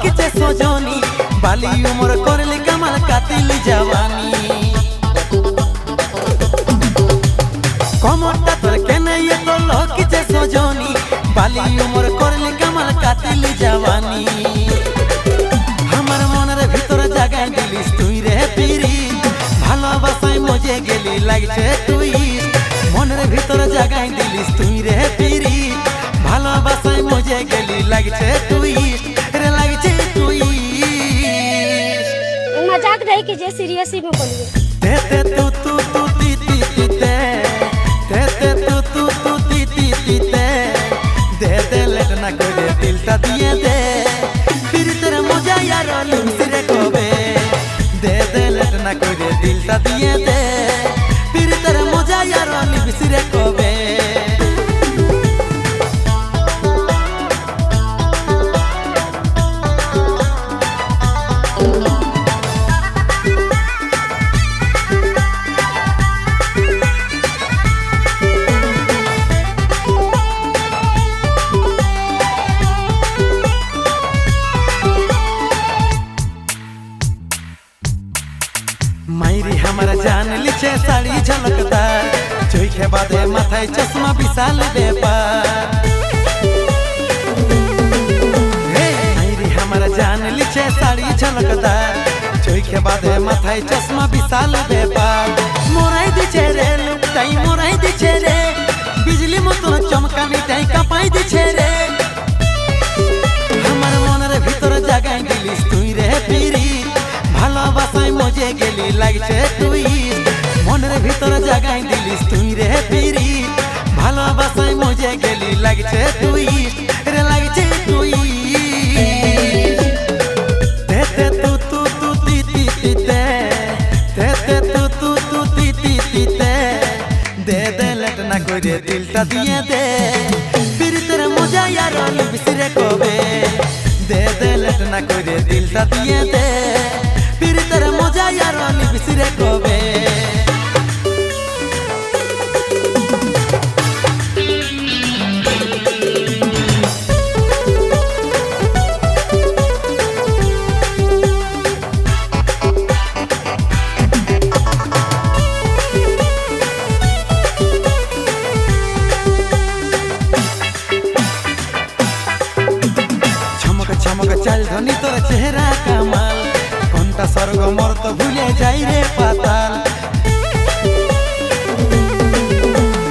কিছে সজনী বালি উমর করলি কামাল কাতিলি জওয়ানি কমরটা তোর কেনে এত কিছে সজনী বালি উমর করলি কামাল কাতিলি জওয়ানি আমার মনের ভিতর জাগাই দিলিস তুই রে পিরি ভালোবাসায় মজে গেলি লাগছে তুই মনের ভিতর জাগাই দিলিস তুই রে পিরি ভালোবাসায় মজে গেলি লাগছে তুই রে লাগছে তুই मजाक नहीं कीजिए सीरियस ही में बोलिए ते ते तू तू तू ती ती ती ते ते तू तू तू ती ती ती ते दे लेट ना कोई दिलटा दिए दे फिर तेरा मजा यार लिमसिरे कोबे दे लेट ना कोई दिलटा दिए दे फिर तेरा मजा यार लिमसिरे कोबे मायरी हमारा जान लिचे साड़ी झलकदार चोई के बादे माथाय चश्मा विशाल बेपार मायरी हमारा जान लिचे साड़ी झलकदार चोई के बादे माथाय चश्मा विशाल बेपार मोराई दिछे रे लुकटाई मोराई दिछे रे बिजली मतो चमकानी टाई कापाई दिछे रे हमार मনের ভিতর জাগাই দিলিস তুই রে পিরি ভালোবাসায় মজে গেলি লাগছে তুই মনের ভিতর জাগাই দিলিস তুই রে পিরি ভালোবাসায় মজে গেলি লাগছে তুই রে লাগছে তুই তে তে তু তু তু তি তি তি তে তে তে তু তু তু তি তি তি তে দে লেট না করে দিলটা দিয়ে দে फिर तेरा मजा यार बिसरे कोबे दे लेट ना करे दिलटा दिए दे फिर तेरा मजा यार बिसरे कोबे चमक चल धनी तोर चेहरा कमाल कोनटा स्वर्ग मोर तो भूले जाई रे पाताल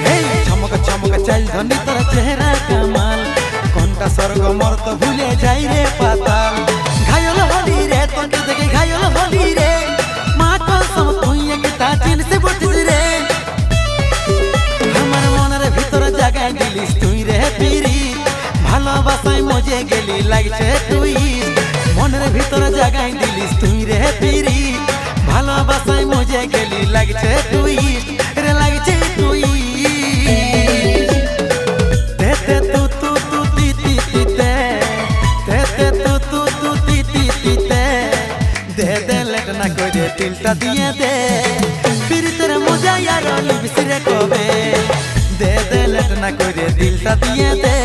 हे चमक चमक चल धनी तोर चेहरा कमाल कोनटा स्वर्ग मोर तो भूले जाई रे पाताल घायल होली रे तोके देखे घायल होली रे मां कसम तुई एक ताचिन से बटिस रे हमर মনের ভিতর জাগাই দিলিস তুই রে পিরি ভালোবাসায় মজে গেলি লাগছে তুই মনের ভিতর জাগাই দিলিস তুই রে পিরি ভালোবাসায় মজে গেলি লাগছে তুই রে লাগছে তুই তে তে তু তু তু তি তি তি তে তে তু তু তু তি তি তি তে দে লেট না করে দিলটা দিয়ে দে फिर तेरा मजा यार बिसरे कोबे दे লেট না করে দিলটা দিয়ে দে